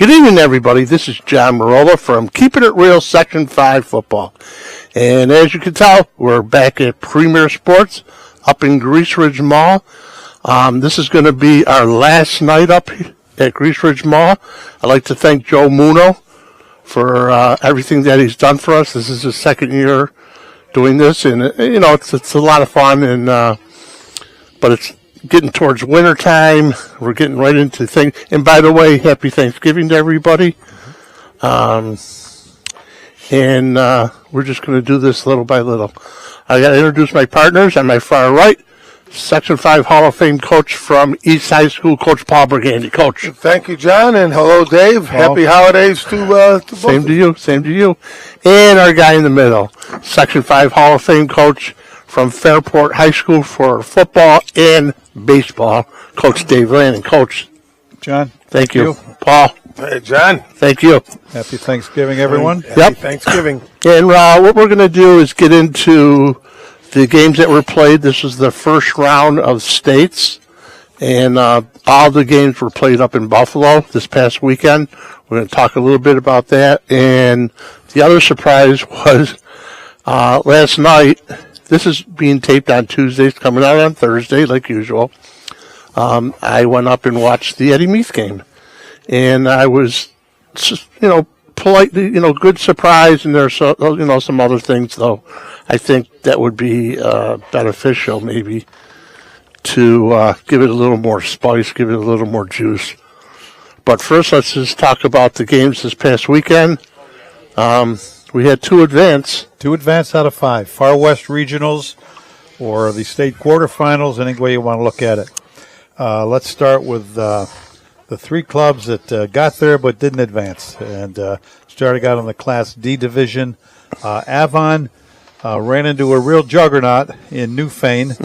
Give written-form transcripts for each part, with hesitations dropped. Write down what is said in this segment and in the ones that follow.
Good evening, everybody. This is John Monroe from Keeping It Real Section 5 Football. And as you can tell, we're back at Premier Sports up in Grease Ridge Mall. This is going to be our last night up at Grease Ridge Mall. I'd like to thank Joe Muno for everything that he's done for us. This is his second year doing this, and it's a lot of fun. And but it's getting towards winter time. We're getting right into things. And by the way, happy Thanksgiving to everybody. And we're just going to do this little by little. I got to introduce my partners. On my far right, Section 5 Hall of Fame coach from East High School, Coach Paul Briganti. Coach. Thank you, John, and hello, Dave. Happy holidays to both. Same to you. Same to you. And our guy in the middle, Section 5 Hall of Fame coach from Fairport High School for football and baseball, Coach Dave Lanning. Coach. John. Thank you. Paul. Hey, John. Thank you. Happy Thanksgiving, everyone. Happy Thanksgiving. And what we're going to do is get into the games that were played. This is the first round of states, and all the games were played up in Buffalo this past weekend. We're going to talk a little bit about that. And the other surprise was last night. This is being taped on Tuesdays, coming out on Thursday, like usual. I went up and watched the Eddie Meath game, and I was just, politely, good surprise. And there's, some other things, though, I think that would be beneficial, maybe, to give it a little more spice, give it a little more juice. But first, let's just talk about the games this past weekend. We had two advance. 2 advance out of 5. Far West Regionals or the state quarterfinals, any way you want to look at it. Let's start with the 3 clubs that got there but didn't advance. And starting out in the Class D division, Avon ran into a real juggernaut in Newfane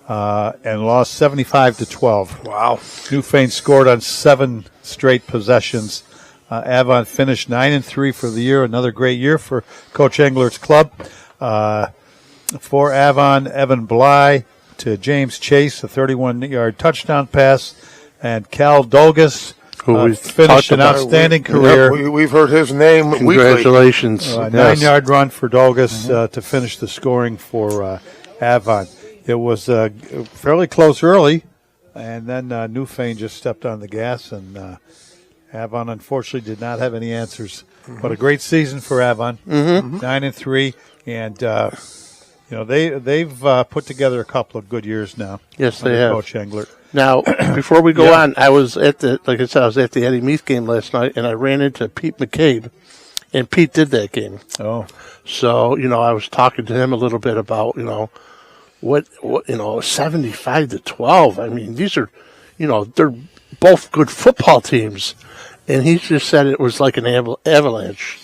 and lost 75-12. Wow. Newfane scored on 7 straight possessions. Avon finished 9-3 for the year. Another great year for Coach Englert's club. For Avon, Evan Bly to James Chase, a 31-yard touchdown pass, and Cal Dolgus, who finished an outstanding career. We've heard his name. Congratulations! Weekly. 9-yard run for Dolgus to finish the scoring for Avon. It was fairly close early, and then Newfane just stepped on the gas, and Avon, unfortunately, did not have any answers. But a great season for Avon, 9-3, and they've put together a couple of good years now. Yes, they have. Coach Englert. Now, before we go on, I was at the Eddie Meath game last night, and I ran into Pete McCabe, and Pete did that game. Oh, so I was talking to him a little bit about what 75-12. I mean, these are, they're both good football teams. And he just said it was like an avalanche.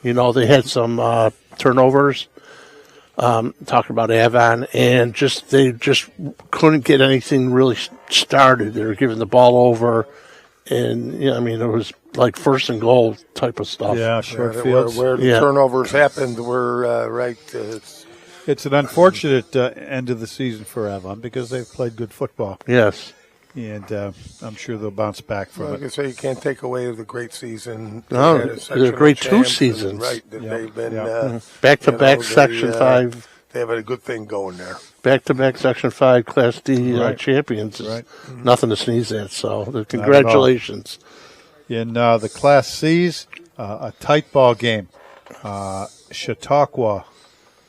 They had some turnovers, talking about Avon, and they just couldn't get anything really started. They were giving the ball over, and it was like first and goal type of stuff. Yeah, short fields. Where the turnovers happened were right. It's an unfortunate end of the season for Avon because they've played good football. Yes. And I'm sure they'll bounce back from it. Like I say, you can't take away the great season. No, it's a great 2 seasons. Right, they've been back-to-back Section 5. They have a good thing going there. Back-to-back Section 5 Class D champions. Is nothing to sneeze at. So, congratulations. In the Class C's, a tight ball game. Chautauqua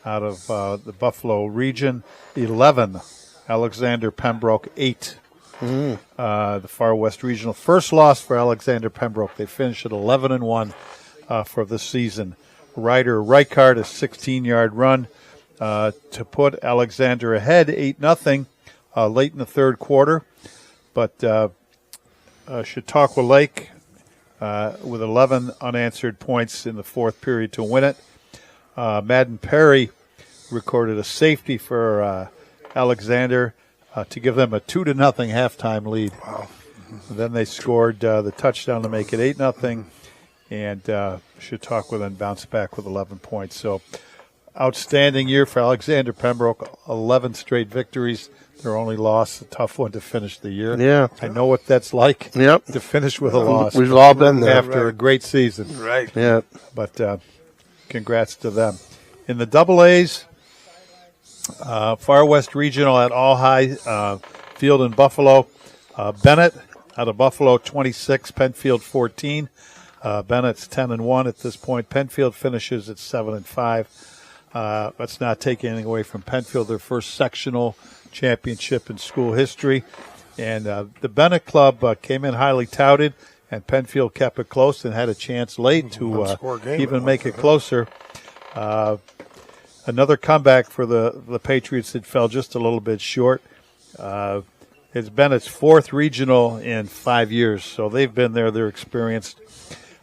out of the Buffalo region, 11. Alexander Pembroke, 8. The Far West Regional. First loss for Alexander Pembroke. They finished at 11-1 for the season. Ryder Reichard, a 16-yard run to put Alexander ahead 8-0 late in the third quarter. But Chautauqua Lake with 11 unanswered points in the fourth period to win it. Madden Perry recorded a safety for Alexander to give them a 2-0 halftime lead. Wow. Then they scored the touchdown to make it 8-0, and Chautauqua then bounced back with 11 points. So outstanding year for Alexander Pembroke. 11 straight victories. Their only loss, a tough one to finish the year. Yeah. I know what that's like. Yep. To finish with a loss. We've all been there. After a great season. Right. Yeah. But congrats to them. In the Double A's, Far West Regional at All High Field in Buffalo. Bennett out of Buffalo, 26. Penfield, 14. Bennett's 10-1 at this point. Penfield finishes at 7-5. Let's not take anything away from Penfield, their first sectional championship in school history. And the Bennett club came in highly touted, and Penfield kept it close and had a chance late to even make it closer. Another comeback for the Patriots that fell just a little bit short. It's Bennett's fourth regional in 5 years, so they've been there. They're experienced.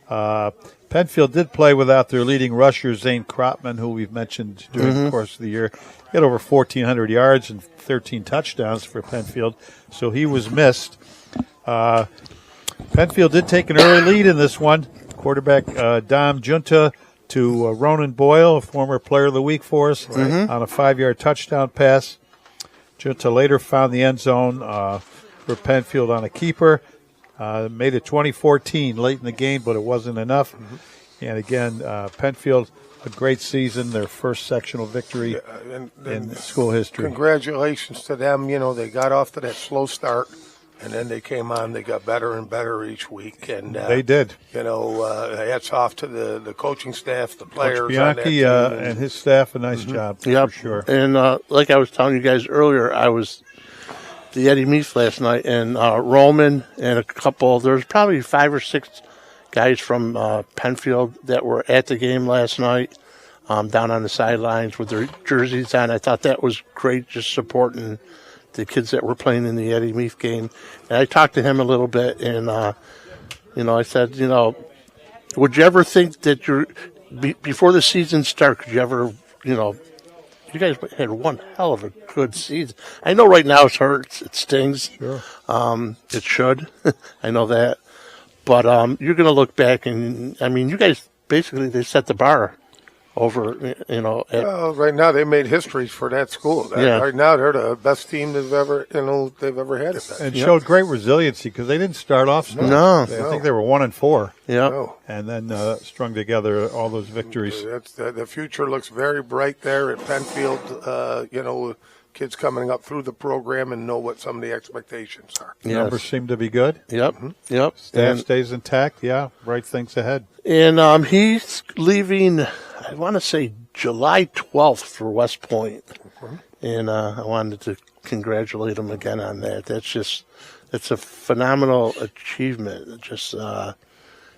Penfield did play without their leading rusher, Zane Kropman, who we've mentioned during the course of the year. He had over 1,400 yards and 13 touchdowns for Penfield, so he was missed. Penfield did take an early lead in this one. Quarterback Dom Junta to Ronan Boyle, a former player of the week for us, on a 5-yard touchdown pass. Junta later found the end zone for Penfield on a keeper. Made it 2014 late in the game, but it wasn't enough. And again, Penfield, a great season, their first sectional victory in school history. Congratulations to them. You know, they got off to that slow start, and then they came on. They got better and better each week. And they did. You know, hats off to the coaching staff, the players. Coach Bianchi and his staff, a nice job, Yep. for sure. And like I was telling you guys earlier, I was the Eddie Meath last night, and Roman and a couple, there's probably 5 or 6 guys from Penfield that were at the game last night, down on the sidelines with their jerseys on. I thought that was great, just supporting the kids that were playing in the Eddie Meath game. And I talked to him a little bit, and I said, would you ever think that before the season starts, could you ever, you guys had one hell of a good season. I know right now it hurts, it stings. Sure. It should. I know that. But you're going to look back, and I mean, you guys basically they set the bar over. Well, right now they made history for that school. Right now they're the best team they've ever had at that. And showed great resiliency because they didn't start off strong. No. I think they were 1-4. Yeah. No. And then strung together all those victories. The future looks very bright there at Penfield. Kids coming up through the program and know what some of the expectations are. Yes. Numbers seem to be good. Yep. Yep. Staff stays intact. Yeah, bright things ahead. And he's leaving, I want to say July 12th for West Point. And I wanted to congratulate him again on that. It's a phenomenal achievement. Just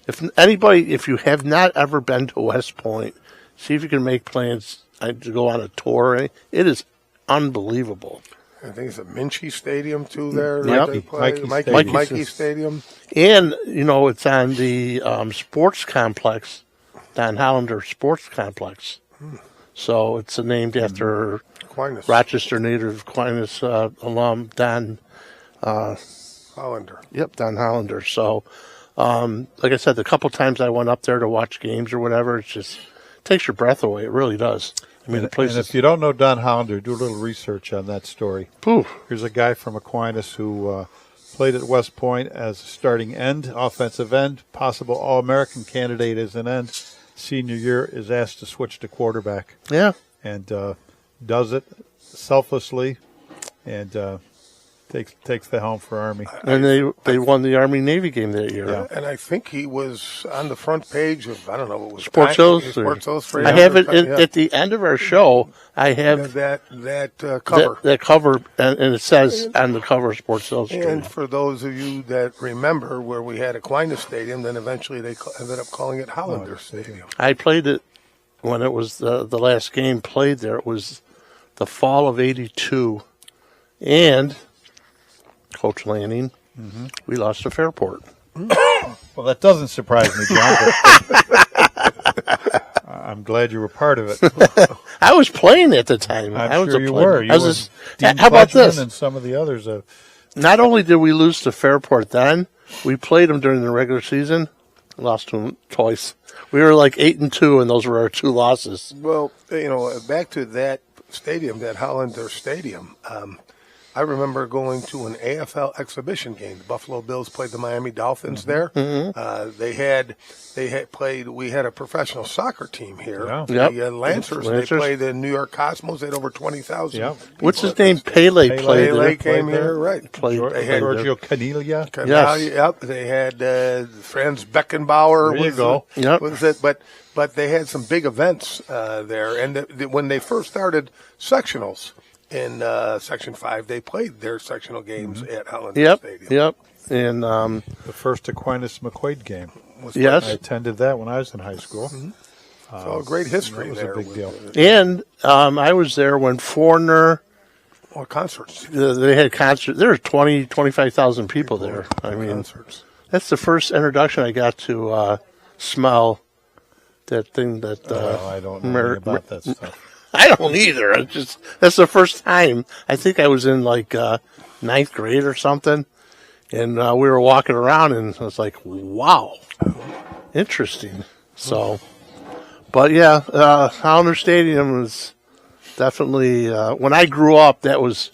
if you have not ever been to West Point, see if you can make plans to go on a tour. It is unbelievable. I think it's a Minchie Stadium too there. Yep. They play. Mikey Stadium. And, it's on the sports complex, Don Hollander Sports Complex. So it's named after Aquinas. Rochester native Aquinas alum Don Hollander. Yep, Don Hollander. So, like I said, the couple times I went up there to watch games or whatever, it just takes your breath away. It really does. I mean, the place and if you don't know Don Hollander, do a little research on that story. Poof. Here's a guy from Aquinas who played at West Point as a starting end, offensive end, possible All-American candidate as an end. Senior year is asked to switch to quarterback. Yeah. And does it selflessly and takes the helm for Army. And they won the Army-Navy game that year. Yeah. And I think he was on the front page of, I don't know, what was Sports Illustrated. I have it at the end of our show. I have that cover. That cover, and it says on the cover Sports Illustrated. And for those of you that remember where we had Aquinas Stadium, then eventually they ended up calling it Hollander Stadium. I played it when it was the last game played there. It was the fall of '82, and Coach Lanning, we lost to Fairport. Well, that doesn't surprise me, John. But I'm glad you were part of it. I was playing at the time. I'm was sure you were. You were Dean how about this? And some of the others. Not only did we lose to Fairport then, we played them during the regular season. Lost to them twice. We were like 8-2, and those were our 2 losses. Well, back to that stadium, that Hollander Stadium. I remember going to an AFL exhibition game. The Buffalo Bills played the Miami Dolphins there. Mm-hmm. We had a professional soccer team here. Yeah. The Lancers. They played the New York Cosmos. They had over 20,000. Yep. What's his name? Pele played Pele there. came here, right. Giorgio Caniglia. Yes. Yep. They had Franz Beckenbauer. There you go. Yep. Was it? But they had some big events there. And when they first started sectionals, in Section 5, they played their sectional games at Hollander Stadium. Yep. And The first Aquinas McQuaid game. yes, I attended that when I was in high school. Mm-hmm. So great history That was there. a big deal. and I was there when Foreigner. Or concerts. They had concerts. There were 25,000 people there. I mean, Concerts. that's the first introduction I got to smell that thing that. I don't know anything about that stuff. I don't either. That's the first time. I think I was in like 9th grade or something, and we were walking around, and I was like, "Wow, interesting." So, but yeah, Hollander Stadium was definitely when I grew up. That was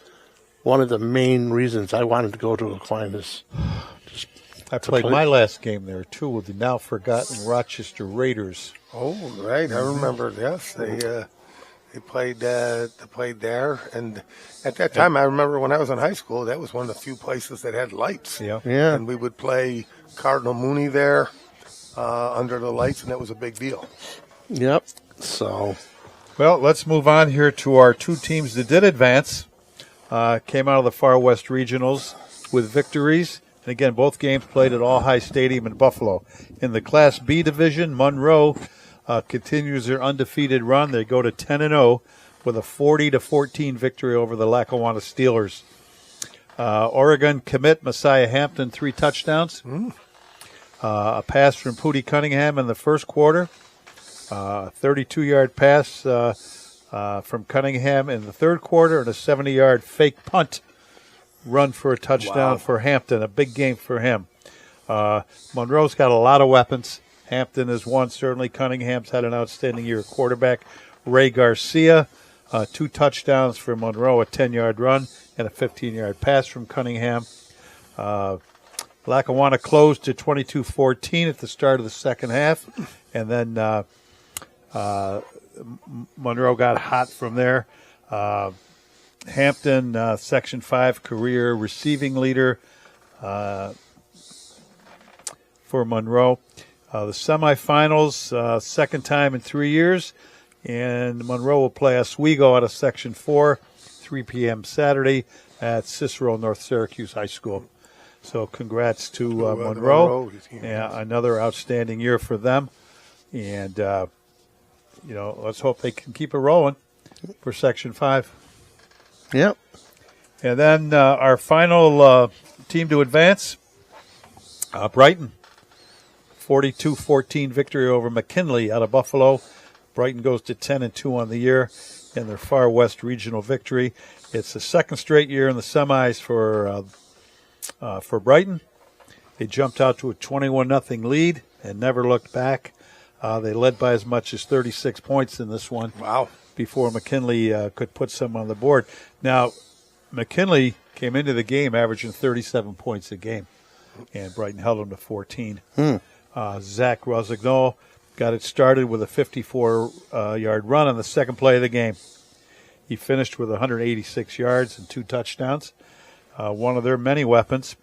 one of the main reasons I wanted to go to Aquinas. I played my last game there, too, with the now forgotten Rochester Raiders. Oh, right. I remember. Yes, they played there, and at that time, I remember when I was in high school, that was one of the few places that had lights. Yeah. And we would play Cardinal Mooney there under the lights, and that was a big deal. Yep. So, Well, let's move on here to our 2 teams that did advance. Came out of the Far West Regionals with victories. And again, both games played at All High Stadium in Buffalo. In the Class B division, Monroe continues their undefeated run. They go to 10-0 with a 40-14 victory over the Lackawanna Steelers. Oregon commit Messiah Hampton 3 touchdowns. A pass from Pootie Cunningham in the first quarter. 32-yard pass from Cunningham in the third quarter, and a 70-yard fake punt run for a touchdown for Hampton. A big game for him. Monroe's got a lot of weapons. Hampton is one, certainly. Cunningham's had an outstanding year at quarterback. Ray Garcia, 2 touchdowns for Monroe, a 10-yard run, and a 15-yard pass from Cunningham. Lackawanna closed to 22-14 at the start of the second half, and then Monroe got hot from there. Hampton, Section 5 career receiving leader for Monroe. The semifinals, second time in 3 years, and Monroe will play Oswego out of Section 4, 3 p.m. Saturday at Cicero North Syracuse High School. So congrats to Monroe. Yeah, another outstanding year for them. And, let's hope they can keep it rolling for Section 5. yep. And then our final team to advance, Brighton. 42-14 victory over McKinley out of Buffalo. Brighton goes to 10-2 on the year in their Far West regional victory. It's the second straight year in the semis for Brighton. They jumped out to a 21-0 lead and never looked back. They led by as much as 36 points in this one. Wow. Before McKinley could put some on the board. Now, McKinley came into the game averaging 37 points a game, and Brighton held them to 14. Zach Rosignol got it started with a 54-yard run on the second play of the game. He finished with 186 yards and 2 touchdowns, one of their many weapons.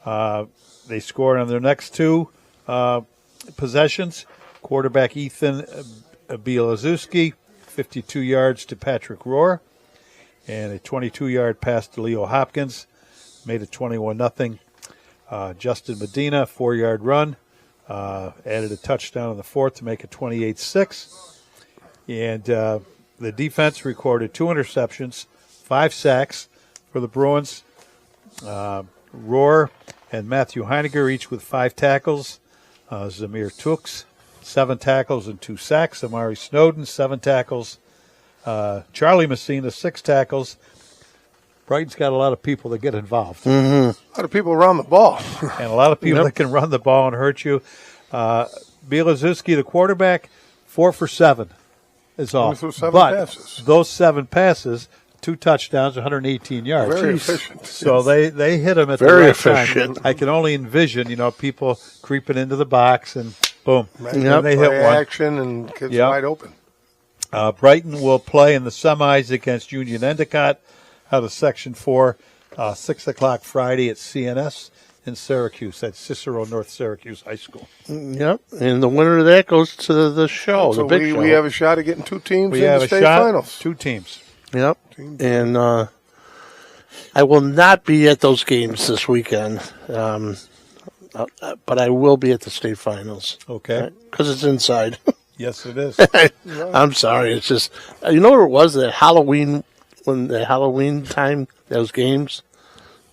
They scored on their next 2 possessions. Quarterback Ethan Bielazewski, 52 yards to Patrick Rohr, and a 22-yard pass to Leo Hopkins, made it 21-0. Justin Medina, 4-yard run, added a touchdown in the fourth to make it 28-6. And the defense recorded 2 interceptions, 5 sacks for the Bruins. Rohr and Matthew Heiniger each with 5 tackles. Zamir Tooks, 7 tackles and 2 sacks. Amari Snowden, 7 tackles. Charlie Messina, 6 tackles. Brighton's got a lot of people that get involved. A lot of people around the ball. And a lot of people that can run the ball and hurt you. Bielizewski, the quarterback, 4 for 7 is all. Only threw 7 but passes. those 7 passes, 2 touchdowns, 118 yards. Very efficient. So they hit him at Very the right efficient. time. I can only envision, people creeping into the box and boom. Right. And they hit Play one. action and kids Yep. wide open. Brighton will play in the semis against Union Endicott out of Section 4, 6 o'clock Friday at CNS in Syracuse at Cicero North Syracuse High School. Yep. And the winner of that goes to the show, So the big show. we have a shot at getting 2 teams We in have the a state shot, finals. 2 teams. Yep. And I will not be at those games this weekend, but I will be at the state finals. Okay. Because it's inside. Yes, it is. I'm sorry. It's just, you know what it was? That Halloween, when the Halloween time, those games,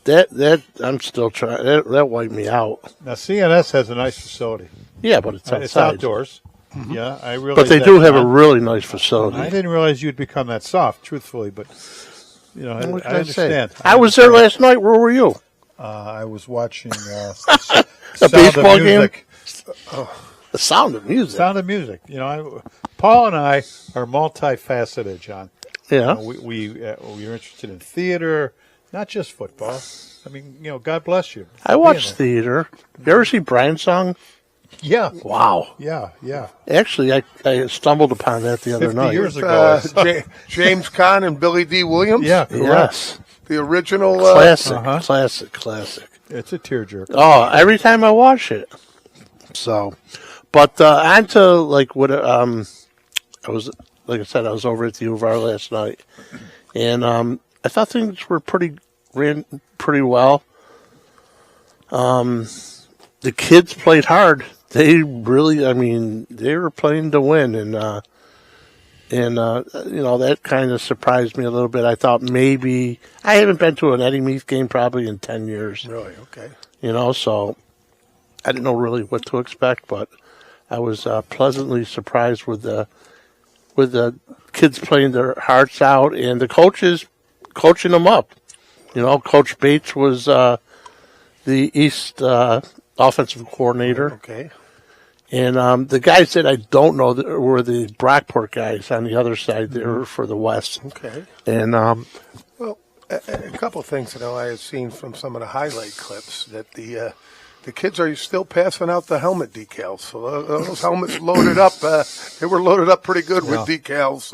that I'm still trying, that wiped me out. Now, CNS has a nice facility. Yeah, but it's outside. It's outdoors. Yeah, I realize. But they that. do have a really nice facility. I didn't realize you'd become that soft, truthfully, but What I can say? understand. I was there last night. Where were you? I was watching A Sound baseball of Music. The Sound of Music. Sound of Music. Paul and I are multifaceted, John. Yeah. We're interested in theater, not just football. I mean, God bless you. I watched theater. You ever see Brian's song? Yeah. Wow. Yeah. Actually, I stumbled upon that the other 50 night. years ago. James Caan and Billy D. Williams. Yeah, correct. Yes. The original. Classic. It's a tearjerker. Oh, every time I watch it. So, but on to like what I was, like I said, I was over at the U of R last night, and I thought things ran pretty well. The kids played hard. They really, they were playing to win, and that kind of surprised me a little bit. I thought maybe I haven't been to an Eddie Meath game probably in 10 years. Really? Okay. So I didn't know really what to expect, but I was pleasantly surprised with the kids playing their hearts out and the coaches coaching them up. Coach Bates was the East offensive coordinator. Okay. And the guys that I don't know were the Brockport guys on the other side. They were for the West. Okay. And Well, a couple of things that I have seen from some of the highlight clips that the kids are still passing out the helmet decals. So those helmets loaded up. They were loaded up pretty good with decals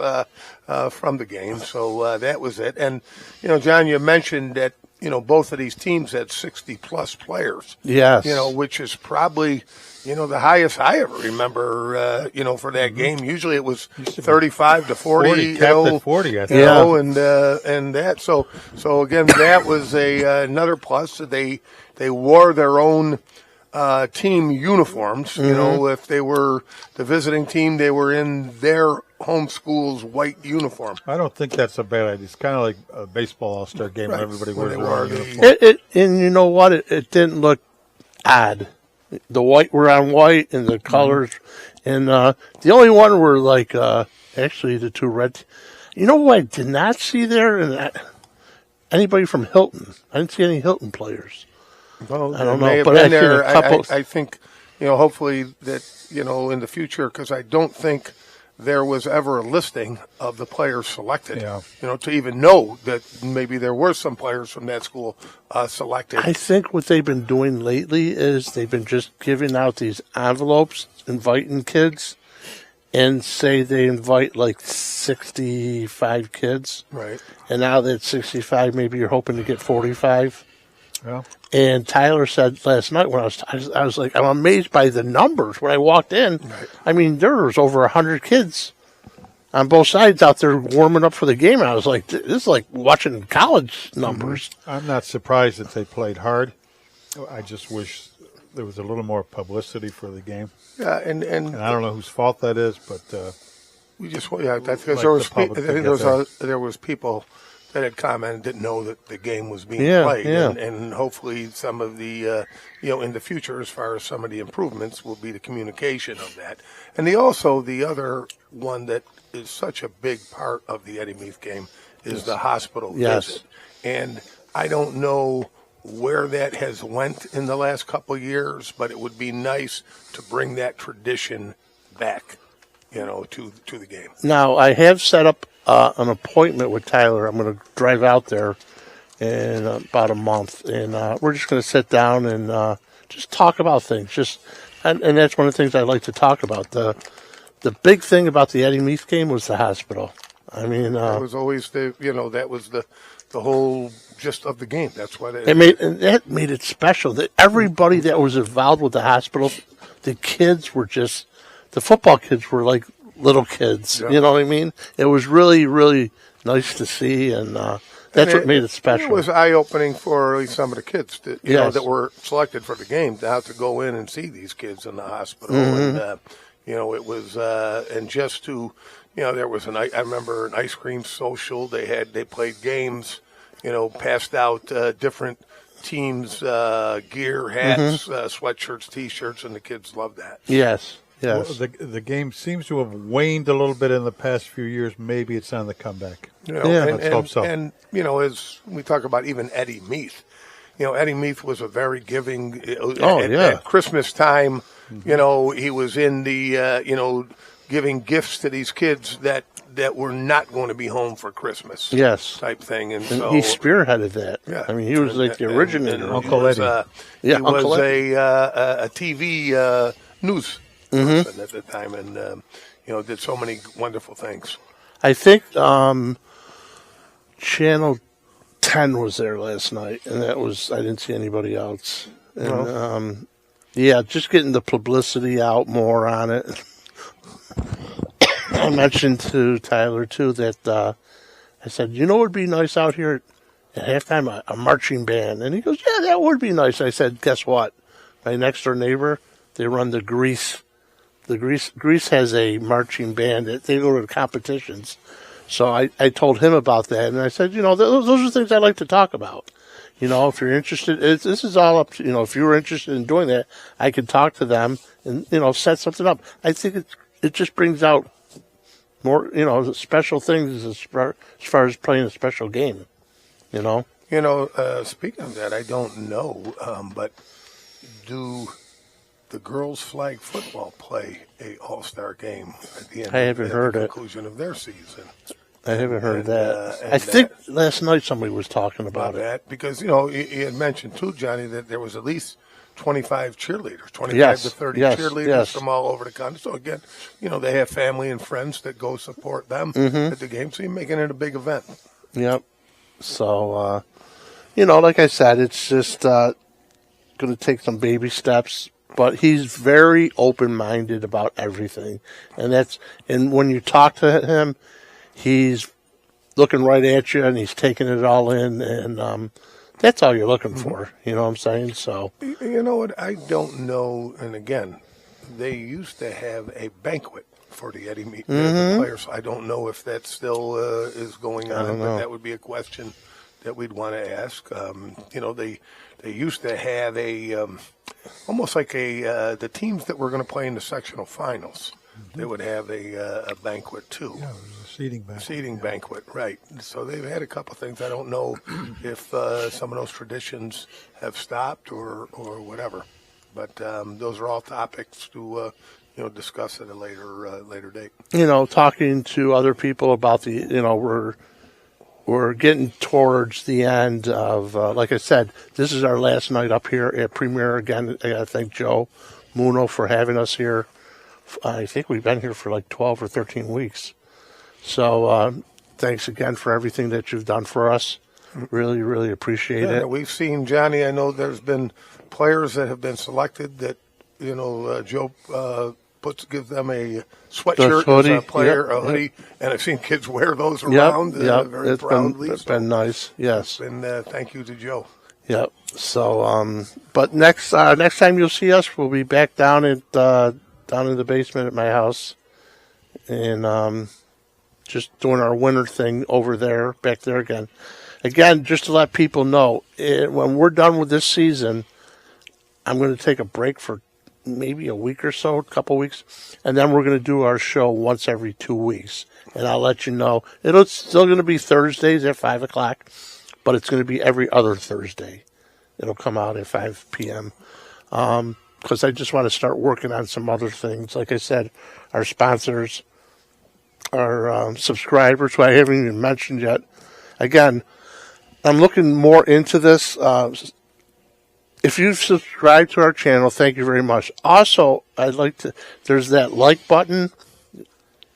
from the game. So that was it. And John, you mentioned that both of these teams had 60-plus players. yes, Which is probably the highest I ever remember. For that game. Usually it was 35 to 40. Capped at 40, I think. And that. So again, that was another plus. They wore their own team uniforms. If they were the visiting team, they were in their home school's white uniform. I don't think that's a bad idea. It's kind of like a baseball all-star game where everybody wears their own uniform. And you know what? It didn't look odd. The white were on white and the colors. And the only one were like, actually the 2 red. You know what I did not see there? And anybody from Hilton. I didn't see any Hilton players. Well, I don't may know, have but been I seen there. a couple. I think, hopefully that, in the future, because I don't think there was ever a listing of the players selected. Yeah. To even know that maybe there were some players from that school selected. I think what they've been doing lately is they've been just giving out these envelopes, inviting kids, and say they invite like 65 kids. Right. And now that 65, maybe you're hoping to get 45. Yeah. And Tyler said last night when I was like, I'm amazed by the numbers when I walked in. Right. There was over 100 kids on both sides out there warming up for the game. I was like, this is like watching college numbers. I'm not surprised that they played hard. I just wish there was a little more publicity for the game. Yeah, and I don't know whose fault that is, but we just that's because Like there was people that had commented didn't know that the game was being Yeah, played, yeah. and hopefully some of the in the future, as far as some of the improvements, will be the communication of that. And the other one that is such a big part of the Eddie Meath game is the hospital Yes. visit. And I don't know where that has went in the last couple of years, but it would be nice to bring that tradition back, to the game. Now, I have set up an appointment with Tyler. I'm going to drive out there in about a month, and we're just going to sit down and just talk about things. And that's one of the things I like to talk about. The big thing about the Eddie Meath game was the hospital. I mean, that was always that was the whole gist of the game. That's why that made it special. That everybody that was involved with the hospital, the kids were just, the football kids were like little kids. Yeah. You know what I mean? It was really, really nice to see, and that's what made it special. It was eye-opening for at least some of the kids that that were selected for the game to have to go in and see these kids in the hospital, and it was and just to. There was I remember an ice cream social. They played games, passed out different teams' gear, hats, sweatshirts, T-shirts, and the kids loved that. Yes. Well, the game seems to have waned a little bit in the past few years. Maybe it's on the comeback. Let's hope so. And as we talk about even Eddie Meath, Eddie Meath was a very giving. At Christmas time, he was in the giving gifts to these kids that were not going to be home for Christmas. Yes. Type thing. And so he spearheaded that. Yeah. I mean, he was like the originator. Uncle Eddie. He was a TV news person at the time, and, did so many wonderful things. I think Channel 10 was there last night, and I didn't see anybody else. And, just getting the publicity out more on it. I mentioned to Tyler, too, that I said, it would be nice out here at halftime, a marching band. And he goes, yeah, that would be nice. I said, guess what? My next-door neighbor, they run the Grease. Grease has a marching band. They go to the competitions. So I told him about that, and I said, those are things I like to talk about. If you're interested, this is all up to, if you were interested in doing that, I could talk to them and, set something up. I think it just brings out more, special things as far as playing a special game, Speaking of that, I don't know, but do the girls' flag football play a all-star game at the end? I haven't heard the conclusion of their season. I haven't heard that. I think last night somebody was talking about that because he had mentioned too, Johnny, that there was at least 25 cheerleaders, 25 to 30 cheerleaders from all over the country. So again, they have family and friends that go support them at the game. So you're making it a big event. Yep. So, like I said, it's just going to take some baby steps. But he's very open-minded about everything, and when you talk to him, he's looking right at you and he's taking it all in, and that's all you're looking for. You know what I'm saying? So you know what? I don't know. And again, they used to have a banquet for the Eddie Meath players. I don't know if that still is going on, but that would be a question that we'd want to ask. They used to have a almost like the teams that were going to play in the sectional finals. They would have a banquet too. Yeah, it was a seating banquet. Seating banquet, right. So they've had a couple of things. I don't know if some of those traditions have stopped or whatever. But those are all topics to discuss at a later date. Talking to other people about we're getting towards the end of, like I said, this is our last night up here at Premier. Again, I got to thank Joe Muno for having us here. I think we've been here for like 12 or 13 weeks. So thanks again for everything that you've done for us. Really, really appreciate it. We've seen, Johnny, I know there's been players that have been selected that, Joe gives them a sweatshirt hoodie, as a player, a hoodie, and I've seen kids wear those around very proudly. It's been nice, yes. And thank you to Joe. Yep. So, but next time you'll see us, we'll be back down in the basement at my house, and just doing our winter thing over there, back there again. Again, just to let people know, when we're done with this season, I'm going to take a break for maybe a week or so, a couple weeks, and then we're going to do our show once every 2 weeks. And I'll let you know. It's still going to be Thursdays at 5 o'clock, but it's going to be every other Thursday. It'll come out at 5 p.m. Because I just want to start working on some other things. Like I said, our sponsors, our subscribers, who I haven't even mentioned yet. Again, I'm looking more into this. If you've subscribed to our channel, thank you very much. Also, there's that like button.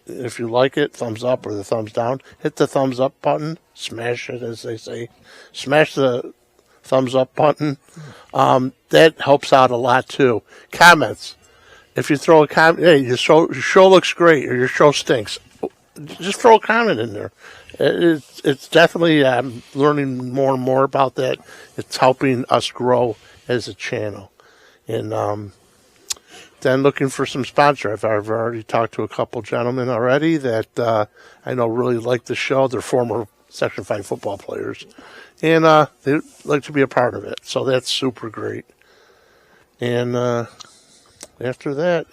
If you like it, thumbs up or the thumbs down. Hit the thumbs up button. Smash it, as they say. Smash the thumbs up button. That helps out a lot, too. Comments. If you throw a comment, hey, your show looks great or your show stinks, just throw a comment in there. It's definitely, I'm learning more and more about that. It's helping us grow as a channel. And then looking for some sponsor. I've already talked to a couple gentlemen already that I know really like the show. They're former Section 5 football players. And they'd like to be a part of it. So that's super great. And after that,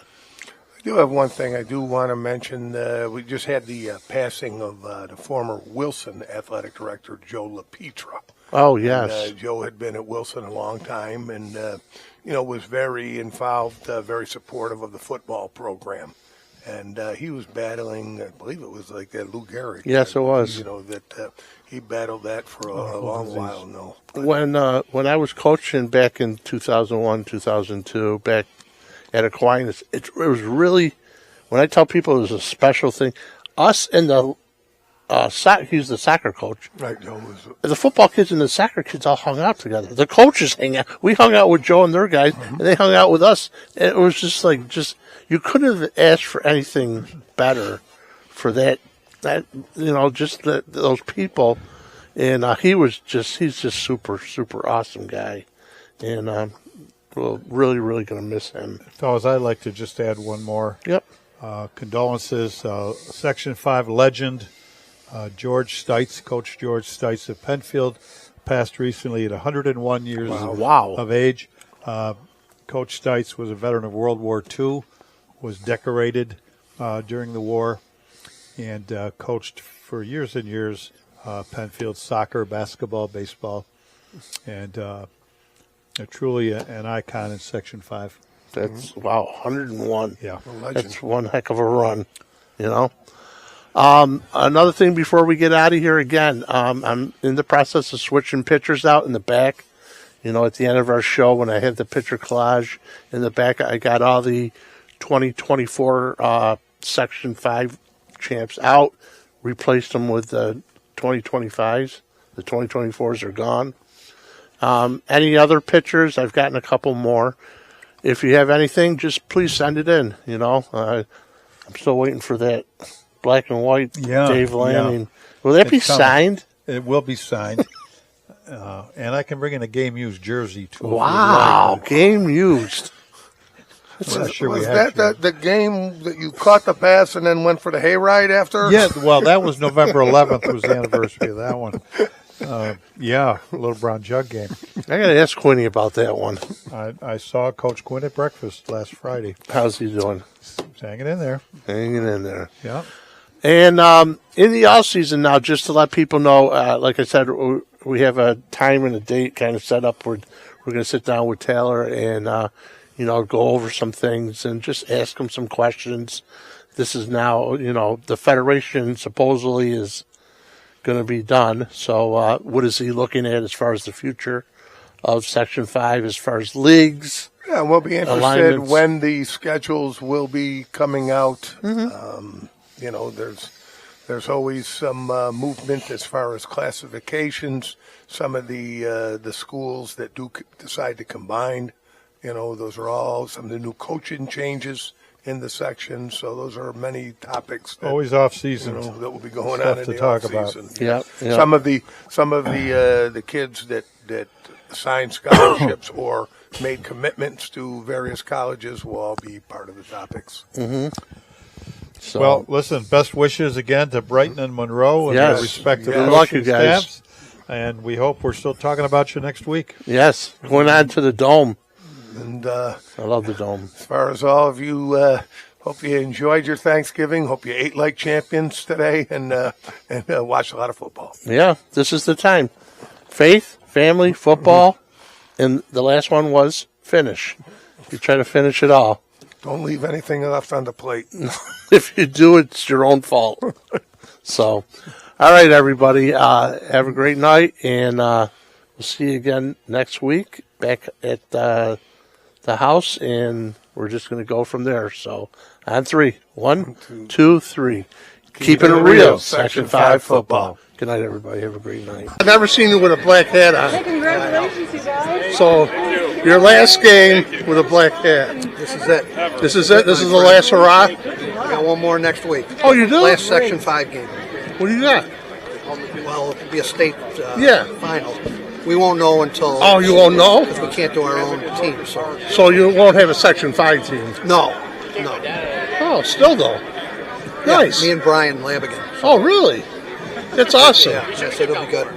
I do have one thing I do want to mention. We just had the passing of the former Wilson athletic director, Joe LaPetra. oh, yes. And, Joe had been at Wilson a long time and, was very involved, very supportive of the football program. And he was battling, I believe it was like Lou Gehrig. Yes, it was. That he battled that for a long while now. When I was coaching back in 2001, 2002, back at Aquinas, it was really, when I tell people it was a special thing, us and the he's the soccer coach. Right, Joe was. The football kids and the soccer kids all hung out together. The coaches hang out. We hung out with Joe and their guys, and they hung out with us. And it was just you couldn't have asked for anything better for that those people. And he's just super, super awesome guy. And we're really, really going to miss him. Fellas, I'd like to just add one more. Yep. Condolences, Section 5 legend, George Stites, Coach George Stites of Penfield, passed recently at 101 years of age. Coach Stites was a veteran of World War II, was decorated during the war, and coached for years and years Penfield soccer, basketball, baseball, and truly an icon in Section 5. That's 101. Yeah. That's one heck of a run, Another thing before we get out of here again, I'm in the process of switching pictures out in the back. At the end of our show, when I had the picture collage in the back, I got all the 2024 Section 5 champs out, replaced them with the 2025s. The 2024s are gone. Any other pictures? I've gotten a couple more. If you have anything, just please send it in. I'm still waiting for that black and white Dave Lanning. Yeah. Will that be signed? It will be signed. And I can bring in a game used jersey too. Wow, game used. Was that the game that you caught the pass and then went for the hayride after? Yeah, well, that was November 11th was the anniversary of that one. Little brown jug game. I got to ask Quinny about that one. I saw Coach Quinn at breakfast last Friday. How's he doing? He's hanging in there. Yeah. And in the off season now, just to let people know, like I said, we have a time and a date kind of set up. We're going to sit down with Taylor and go over some things and just ask him some questions. This is now, the Federation supposedly is going to be done. So what is he looking at as far as the future of Section 5, as far as leagues? Yeah, we'll be interested when the schedules will be coming out. Mm-hmm. There's always some movement as far as classifications. Some of the schools that do decide to combine, those are all some of the new coaching changes in the section. So those are many topics. Always off season that will be going on in the off season. Yeah. Some of the kids that signed scholarships or made commitments to various colleges will all be part of the topics. Mm-hmm. So, well, listen, best wishes again to Brighton and Monroe and their respective coaching staffs. And we hope we're still talking about you next week. Yes, going on to the Dome. And I love the Dome. As far as all of you, hope you enjoyed your Thanksgiving. Hope you ate like champions today and watched a lot of football. Yeah, this is the time. Faith, family, football, And the last one was finish. You try to finish it all. Don't leave anything left on the plate. If you do, it's your own fault. So, all right, everybody. Have a great night, and we'll see you again next week back at the house, and we're just going to go from there. So, on 3. 1, 2, 3. Keeping it real. Section 5 football. Good night, everybody. Have a great night. I've never seen you with a black hat on. Hey, congratulations, you guys. So, your last game with a black hat. This is it. This is it? This is the last hurrah? I got one more next week. Oh, you do? Last Section 5 game. What do you got? Well, it'll be a state Yeah. final. We won't know until... Oh, you won't know? Because we can't do our own team, so... So you won't have a Section 5 team? No. Oh, still though. Yeah, Nice. me and Brian Labigan. Oh, really? That's awesome. Yeah, yes, it'll be good.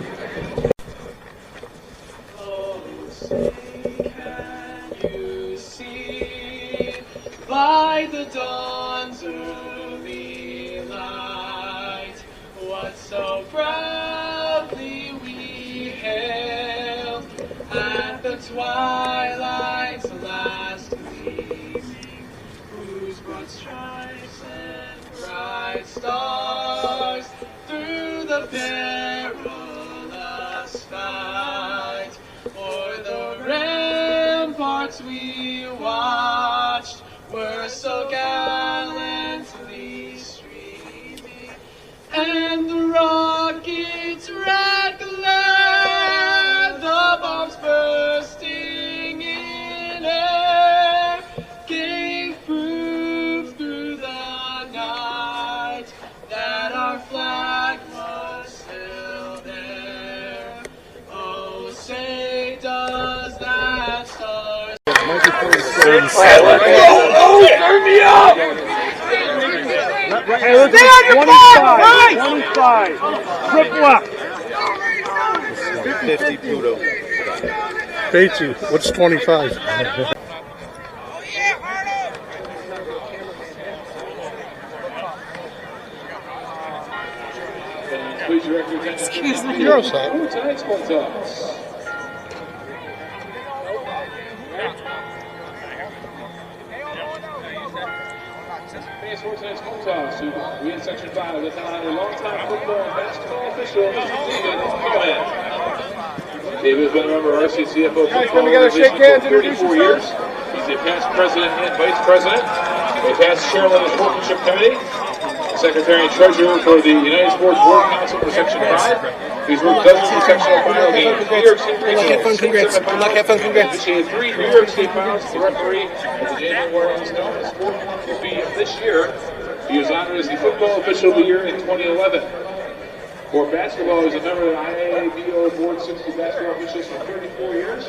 By the dawn's early light, what so proudly we hailed at the twilight's last gleaming, whose broad stripes and bright stars through the perilous fight o'er the ramparts we watched were so gallantly streaming, and the rockets red glare, the bombs bursting in air, gave proof through the night that our flag was still there. Oh, say does that star Turn me up! Hey, look, stay on your ball! 25. Triple up. 50 Pluto. Beatty, what's 25? Excuse me. You're all set. Tonight's Coin Toss. Fans for tonight's Coin Toss, we in Section 5 with a longtime football and basketball official, David Cohen. David has been a member of RCCFO football organization for 34 years. He's the past president and vice president, the past chairman of the sportsmanship committee, secretary and treasurer for the United Sports Board Council for Section 5. He's worked dozens of sectional final games. New York State Congrats. Good luck, have fun, congrats. Officiated 3 New York State finals as the referee at the January World Stone. His 4th one will be this year. He was honored as the Football Official of the Year in 2011. For basketball, he's a member of the IABO Board 60 basketball officials for 34 years.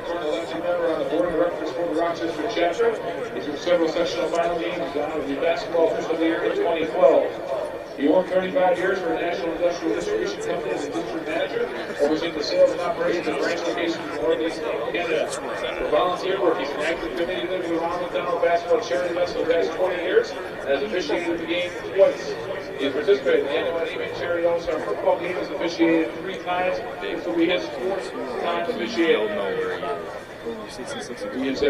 Currently elected member on the board of directors for the Rochester chapter. He's in several sectional final games. He's honored as the Basketball Official of the Year in 2012. He worked 35 years for the National Industrial Distribution Company as a district manager, overseeing the sales and operations of branch locations in Northeast Canada. For volunteer work, he's an active committee leader of the Ronald McDonald Basketball Charity Festival for the past 20 years and has officiated the game twice. He has participated in the annual Avon Charity All-Star Football Game, has officiated 3 times. This will be his 4th time officiating. He is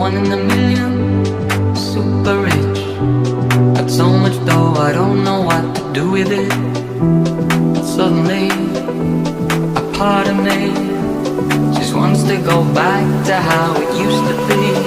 one in a million, super rich. Got so much dough, I don't know what to do with it. Suddenly, a part of me just wants to go back to how it used to be.